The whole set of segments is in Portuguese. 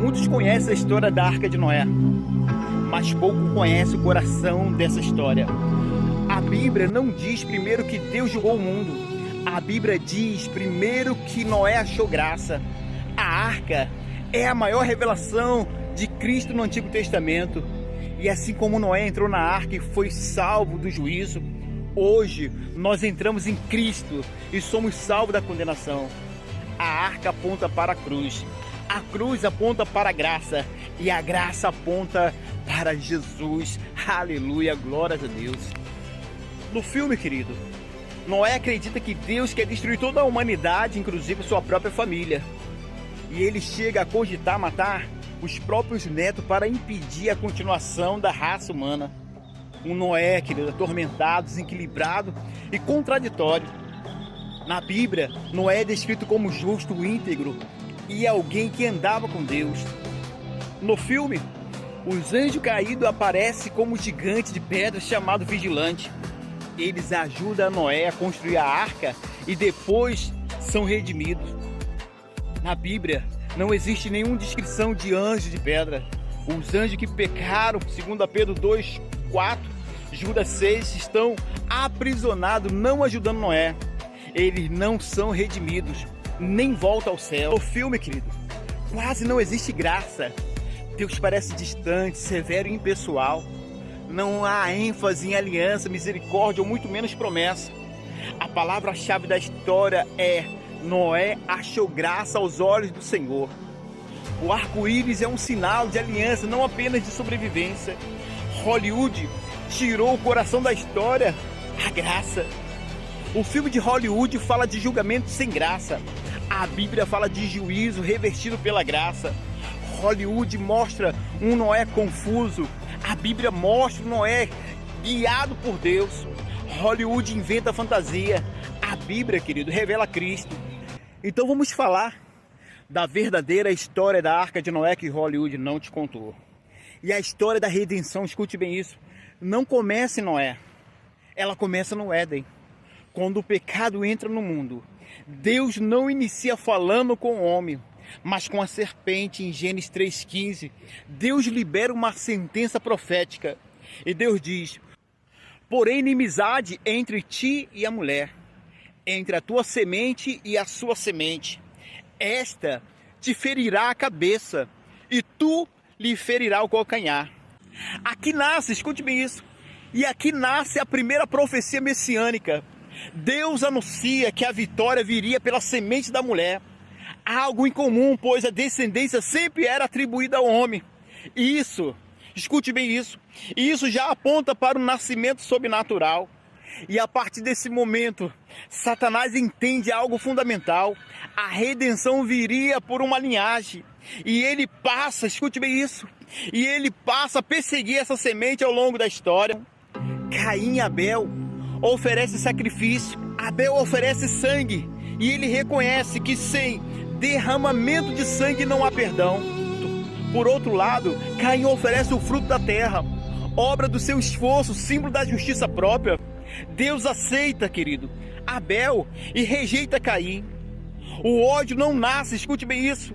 Muitos conhecem a história da Arca de Noé, mas pouco conhecem o coração dessa história. A Bíblia não diz primeiro que Deus julgou o mundo. A Bíblia diz primeiro que Noé achou graça. A Arca é a maior revelação de Cristo no Antigo Testamento. E assim como Noé entrou na Arca e foi salvo do juízo, hoje nós entramos em Cristo e somos salvos da condenação. A Arca aponta para a cruz aponta para a graça, e a graça aponta para Jesus. Aleluia, glórias a Deus. No filme, querido, Noé acredita que Deus quer destruir toda a humanidade, inclusive sua própria família. E ele chega a cogitar matar os próprios netos para impedir a continuação da raça humana. Um Noé, querido, atormentado, desequilibrado e contraditório. Na Bíblia, Noé é descrito como justo, íntegro e alguém que andava com Deus. No filme, os anjos caídos aparecem como gigantes de pedra chamado vigilante. Eles ajudam Noé a construir a arca e depois são redimidos. Na Bíblia, não existe nenhuma descrição de anjos de pedra. Os anjos que pecaram, segundo Pedro 2:4, Judas 6, estão aprisionados, não ajudando Noé. Eles não são redimidos, nem voltam ao céu. No filme, querido, quase não existe graça. Deus parece distante, severo e impessoal. Não há ênfase em aliança, misericórdia ou muito menos promessa. A palavra-chave da história é: Noé achou graça aos olhos do Senhor. O arco-íris é um sinal de aliança, não apenas de sobrevivência. Hollywood tirou o coração da história, a graça. O filme de Hollywood fala de julgamento sem graça. A Bíblia fala de juízo revertido pela graça. Hollywood mostra um Noé confuso. A Bíblia mostra um Noé guiado por Deus. Hollywood inventa fantasia. A Bíblia, querido, revela Cristo. Então vamos falar da verdadeira história da Arca de Noé que Hollywood não te contou. E a história da redenção, escute bem isso, não começa em Noé. Ela começa no Éden. Quando o pecado entra no mundo, Deus não inicia falando com o homem, mas com a serpente. Em Gênesis 3,15, Deus libera uma sentença profética. E Deus diz: porém inimizade entre ti e a mulher, entre a tua semente e a sua semente. Esta te ferirá a cabeça, e tu lhe ferirá o calcanhar. Aqui nasce, escute bem isso, e aqui nasce a primeira profecia messiânica. Deus anuncia que a vitória viria pela semente da mulher. Algo incomum, pois a descendência sempre era atribuída ao homem. Isso, escute bem isso, isso já aponta para o nascimento sobrenatural. E a partir desse momento, Satanás entende algo fundamental: a redenção viria por uma linhagem. E ele passa, escute bem isso, e ele passa a perseguir essa semente ao longo da história. Caim e Abel oferecem sacrifício, Abel oferece sangue, e ele reconhece que sem derramamento de sangue não há perdão. Por outro lado, Caim oferece o fruto da terra, obra do seu esforço, símbolo da justiça própria. Deus aceita, querido, Abel e rejeita Caim. O ódio não nasce, escute bem isso,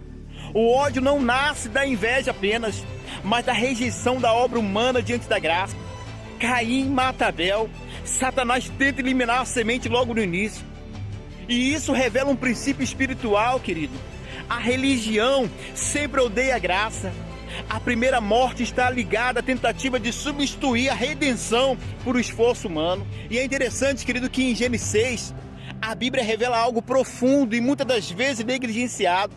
o ódio não nasce da inveja apenas, mas da rejeição da obra humana diante da graça. Caim mata Abel, Satanás tenta eliminar a semente logo no início. E isso revela um princípio espiritual, querido. A religião sempre odeia a graça. A primeira morte está ligada à tentativa de substituir a redenção por um esforço humano. E é interessante, querido, que em Gênesis 6, a Bíblia revela algo profundo e muitas das vezes negligenciado.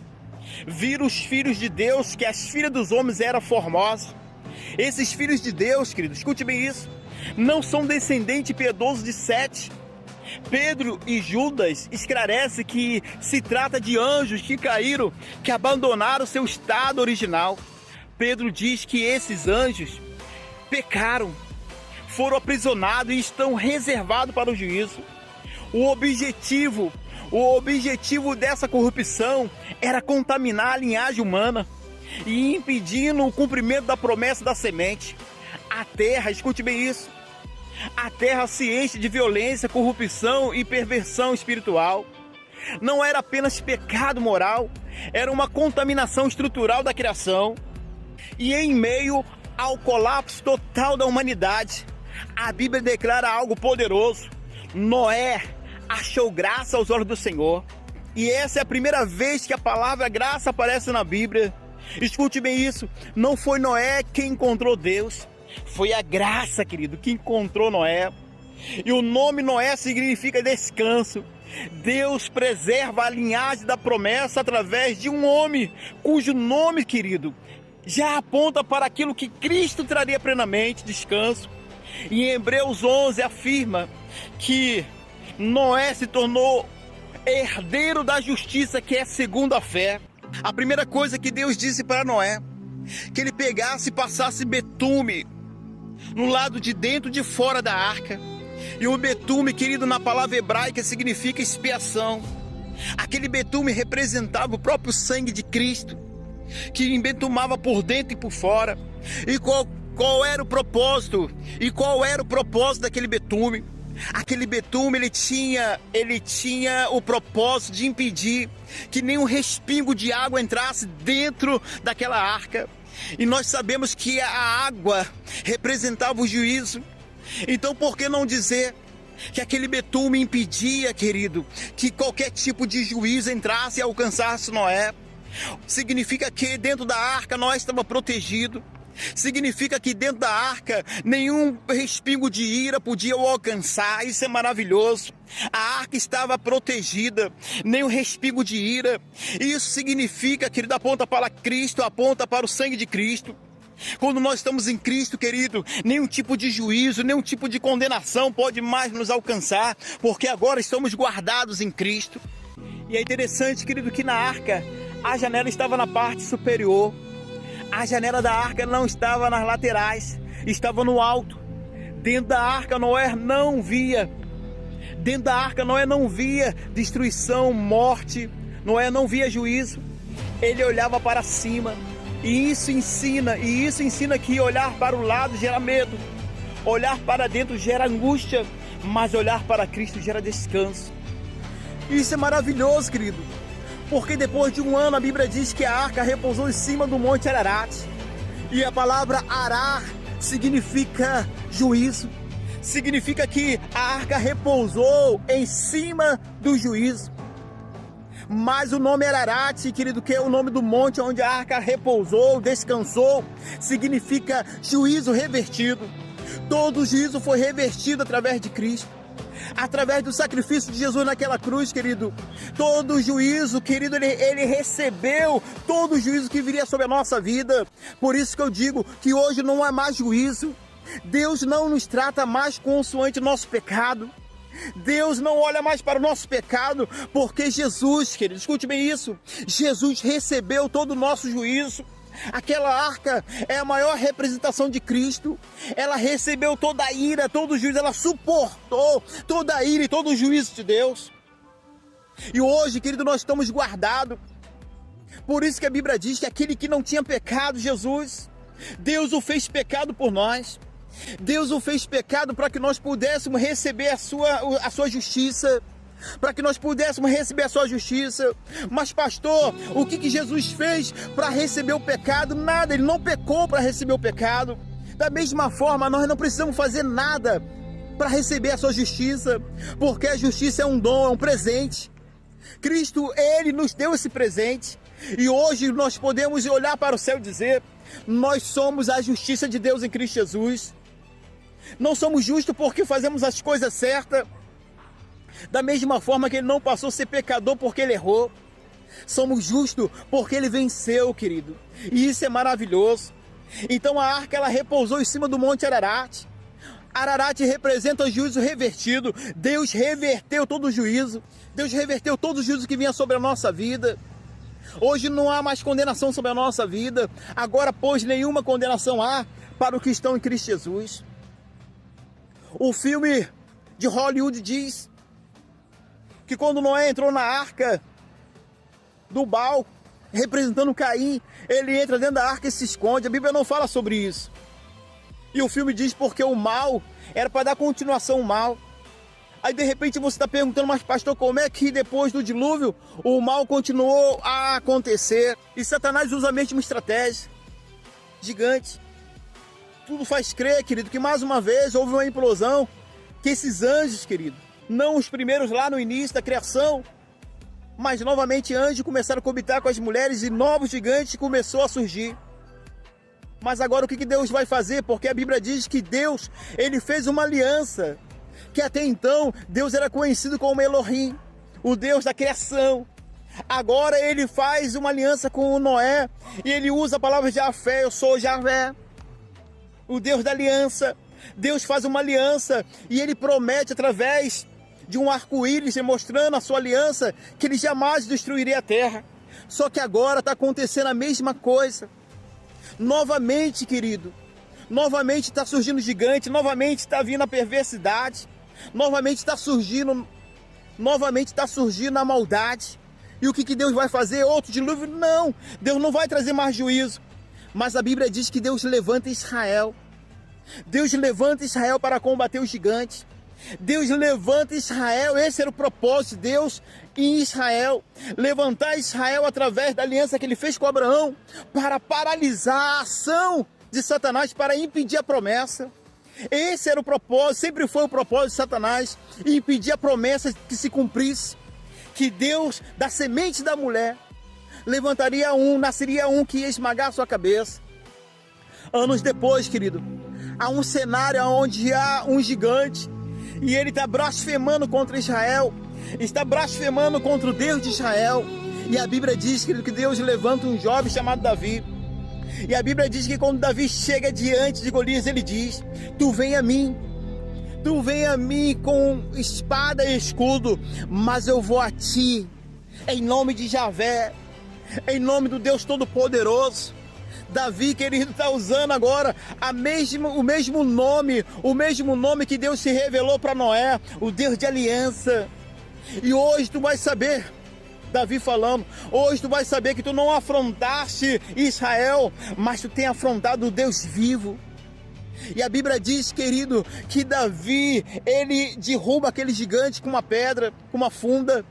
Viram os filhos de Deus que as filhas dos homens eram formosas. Esses filhos de Deus, querido, escute bem isso, não são descendentes piedosos de Sete. Pedro e Judas esclarecem que se trata de anjos que caíram, que abandonaram seu estado original. Pedro diz que esses anjos pecaram, foram aprisionados e estão reservados para o juízo. O objetivo dessa corrupção era contaminar a linhagem humana e impedindo o cumprimento da promessa da semente. A terra, escute bem isso, a terra se enche de violência, corrupção e perversão espiritual. não era apenas pecado moral, era uma contaminação estrutural da criação. E em meio ao colapso total da humanidade, a Bíblia declara algo poderoso: Noé achou graça aos olhos do Senhor. E essa é a primeira vez que a palavra graça aparece na Bíblia. Escute bem isso, não foi Noé quem encontrou Deus, foi a graça, querido, que encontrou Noé. E o nome Noé significa descanso. Deus preserva a linhagem da promessa através de um homem, cujo nome, querido, já aponta para aquilo que Cristo traria plenamente, descanso. E em Hebreus 11 afirma que Noé se tornou herdeiro da justiça, que é segundo a fé. A primeira coisa que Deus disse para Noé, que ele pegasse e passasse betume no lado de dentro e de fora da arca. E o betume, querido, na palavra hebraica significa expiação. Aquele betume representava o próprio sangue de Cristo, que embetumava por dentro e por fora. E qual era o propósito? E qual era o propósito daquele betume? Aquele betume, ele tinha o propósito de impedir que nenhum respingo de água entrasse dentro daquela arca. E nós sabemos que a água representava o juízo. Então por que não dizer que aquele betume impedia, querido, que qualquer tipo de juízo entrasse e alcançasse Noé? Significa que dentro da arca Noé estava protegido. Significa que dentro da arca nenhum respingo de ira podia o alcançar. Isso é maravilhoso. A arca estava protegida, nenhum respingo de ira. Isso significa, querido, aponta para Cristo, aponta para o sangue de Cristo. Quando nós estamos em Cristo, querido, nenhum tipo de juízo, nenhum tipo de condenação pode mais nos alcançar, porque agora estamos guardados em Cristo. E é interessante, querido, que na arca a janela estava na parte superior. A janela da arca não estava nas laterais, estava no alto. Dentro da arca Noé não via. Dentro da arca Noé não via destruição, morte. Noé não via juízo. Ele olhava para cima. E isso ensina que olhar para o lado gera medo. Olhar para dentro gera angústia, mas olhar para Cristo gera descanso. Isso é maravilhoso, querido. Porque depois de um ano a Bíblia diz que a arca repousou em cima do Monte Ararat. E a palavra arar significa juízo. Significa que a arca repousou em cima do juízo. Mas o nome Ararat, querido, que é o nome do monte onde a arca repousou, descansou, significa juízo revertido. Todo o juízo foi revertido através de Cristo. Através do sacrifício de Jesus naquela cruz, querido. Todo o juízo, querido, ele recebeu todo o juízo que viria sobre a nossa vida. Por isso que eu digo que hoje não há mais juízo. Deus não nos trata mais consoante o nosso pecado. Deus não olha mais para o nosso pecado, porque Jesus, querido, escute bem isso, Jesus recebeu todo o nosso juízo. Aquela arca é a maior representação de Cristo. Ela recebeu toda a ira, todo o juízo, ela suportou toda a ira e todo o juízo de Deus. E hoje, querido, nós estamos guardados. Por isso que a Bíblia diz que aquele que não tinha pecado, Jesus, Deus o fez pecado por nós. Deus o fez pecado para que nós pudéssemos receber a sua justiça. Para que nós pudéssemos receber a sua justiça. Mas pastor, o que Jesus fez para receber o pecado? Nada, ele não pecou para receber o pecado. Da mesma forma, nós não precisamos fazer nada para receber a sua justiça, porque a justiça é um dom, é um presente. Cristo, ele nos deu esse presente. E hoje nós podemos olhar para o céu e dizer: nós somos a justiça de Deus em Cristo Jesus. Não somos justos porque fazemos as coisas certas. Da mesma forma que ele não passou a ser pecador porque ele errou. Somos justos porque ele venceu, querido. E isso é maravilhoso. Então a arca, ela repousou em cima do Monte Ararat. Ararat representa o juízo revertido. Deus reverteu todo o juízo. Deus reverteu todo o juízo que vinha sobre a nossa vida. Hoje não há mais condenação sobre a nossa vida. Agora, pois, nenhuma condenação há para os que estão em Cristo Jesus. O filme de Hollywood diz que quando Noé entrou na arca do Baal, representando Caim, ele entra dentro da arca e se esconde. A Bíblia não fala sobre isso. E o filme diz porque o mal era para dar continuação ao mal. Aí de repente você está perguntando, mas pastor, como é que depois do dilúvio o mal continuou a acontecer? E Satanás usa a mesma estratégia, gigante. Tudo faz crer, querido, que mais uma vez houve uma implosão, que esses anjos, querido, não os primeiros lá no início da criação, mas novamente anjos começaram a coabitar com as mulheres e novos gigantes começou a surgir. Mas agora o que Deus vai fazer? Porque a Bíblia diz que Deus, ele fez uma aliança, que até então Deus era conhecido como Elohim, o Deus da criação. Agora ele faz uma aliança com o Noé e ele usa a palavra Jafé, eu sou Javé, o Deus da aliança. Deus faz uma aliança e ele promete através de um arco-íris mostrando a sua aliança que ele jamais destruiria a terra. Só que agora está acontecendo a mesma coisa. Novamente, querido, novamente está surgindo gigante, novamente está vindo a perversidade, novamente está surgindo a maldade. E o que Deus vai fazer? Outro dilúvio? Não, Deus não vai trazer mais juízo. Mas a Bíblia diz que Deus levanta Israel. Deus levanta Israel para combater os gigantes. Deus levanta Israel, esse era o propósito de Deus em Israel, levantar Israel através da aliança que ele fez com Abraão, para paralisar a ação de Satanás, para impedir a promessa. Esse era o propósito, sempre foi o propósito de Satanás, impedir a promessa que se cumprisse, que Deus, da semente da mulher, nasceria um que ia esmagar a sua cabeça. Anos depois, querido, há um cenário onde há um gigante, e ele está blasfemando contra Israel, está blasfemando contra o Deus de Israel. E a Bíblia diz, querido, que Deus levanta um jovem chamado Davi. E a Bíblia diz que quando Davi chega diante de Golias, ele diz: tu vem a mim com espada e escudo, mas eu vou a ti, em nome de Javé, em nome do Deus Todo-Poderoso. Davi, querido, está usando agora o mesmo nome que Deus se revelou para Noé, o Deus de aliança. E hoje tu vai saber, Davi falando, hoje tu vai saber que tu não afrontaste Israel, mas tu tem afrontado o Deus vivo. E a Bíblia diz, querido, que Davi, ele derruba aquele gigante com uma pedra, com uma funda.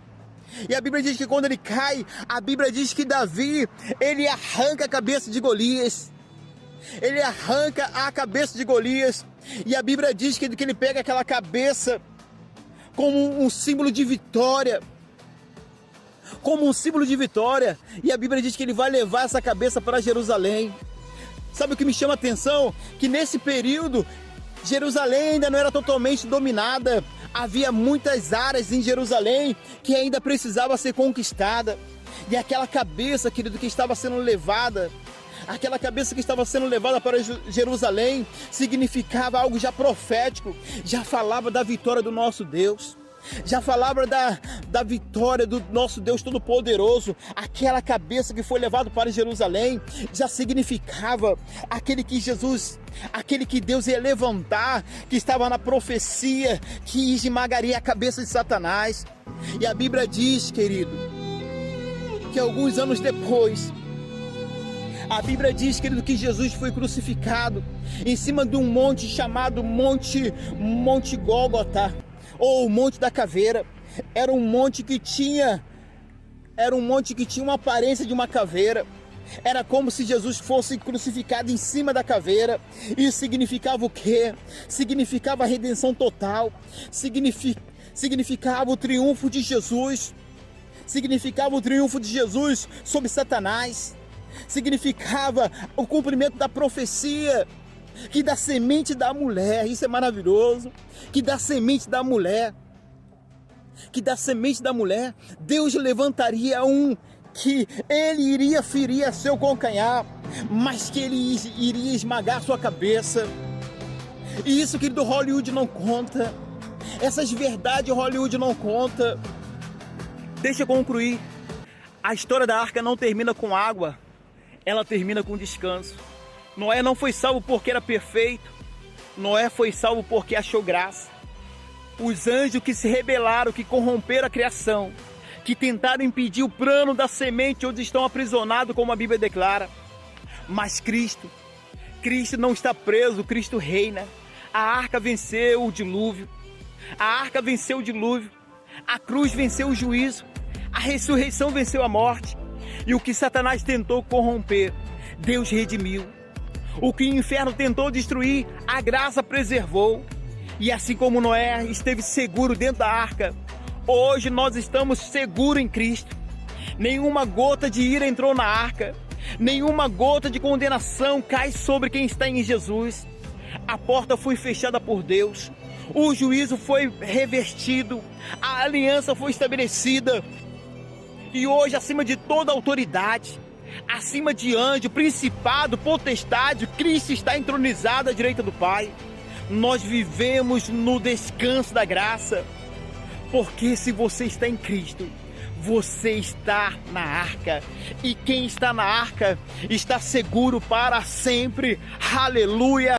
E a Bíblia diz que quando ele cai, a Bíblia diz que Davi, ele arranca a cabeça de Golias. Ele arranca a cabeça de Golias. E a Bíblia diz que ele pega aquela cabeça como um símbolo de vitória. Como um símbolo de vitória. E a Bíblia diz que ele vai levar essa cabeça para Jerusalém. Sabe o que me chama a atenção? Que nesse período, Jerusalém ainda não era totalmente dominada. Havia muitas áreas em Jerusalém que ainda precisava ser conquistada. E aquela cabeça, querido, que estava sendo levada, para Jerusalém, significava algo já profético, já falava da vitória do nosso Deus, já falava da vitória do nosso Deus Todo-Poderoso. Aquela cabeça que foi levada para Jerusalém já significava aquele que Deus ia levantar, que estava na profecia, que esmagaria a cabeça de Satanás. E a Bíblia diz, querido, que alguns anos depois, a Bíblia diz, querido, que Jesus foi crucificado em cima de um monte chamado Monte Gólgota, ou o Monte da Caveira. Era um monte que tinha uma aparência de uma caveira. Era como se Jesus fosse crucificado em cima da caveira. Isso significava o quê? Significava a redenção total. Significava o triunfo de Jesus. Significava o triunfo de Jesus sobre Satanás. Significava o cumprimento da profecia, que da semente da mulher, isso é maravilhoso, que da semente da mulher, Deus levantaria um que ele iria ferir a seu calcanhar, mas que ele iria esmagar a sua cabeça. E isso, querido, Hollywood não conta, essas verdades Hollywood não conta. Deixa eu concluir. A história da arca não termina com água, ela termina com descanso. Noé não foi salvo porque era perfeito. Noé foi salvo porque achou graça. Os anjos que se rebelaram, que corromperam a criação, que tentaram impedir o plano da semente, onde estão aprisionados, como a Bíblia declara. Mas Cristo não está preso, Cristo reina. A arca venceu o dilúvio. A arca venceu o dilúvio, a cruz venceu o juízo, a ressurreição venceu a morte, e o que Satanás tentou corromper, Deus redimiu. O que o inferno tentou destruir, a graça preservou. E assim como Noé esteve seguro dentro da arca, hoje nós estamos seguros em Cristo. Nenhuma gota de ira entrou na arca, nenhuma gota de condenação cai sobre quem está em Jesus. A porta foi fechada por Deus, o juízo foi revertido, a aliança foi estabelecida. E hoje, acima de toda autoridade, acima de anjo, principado, potestade, Cristo está entronizado à direita do Pai. Nós vivemos no descanso da graça, porque se você está em Cristo, você está na arca, e quem está na arca está seguro para sempre. Aleluia!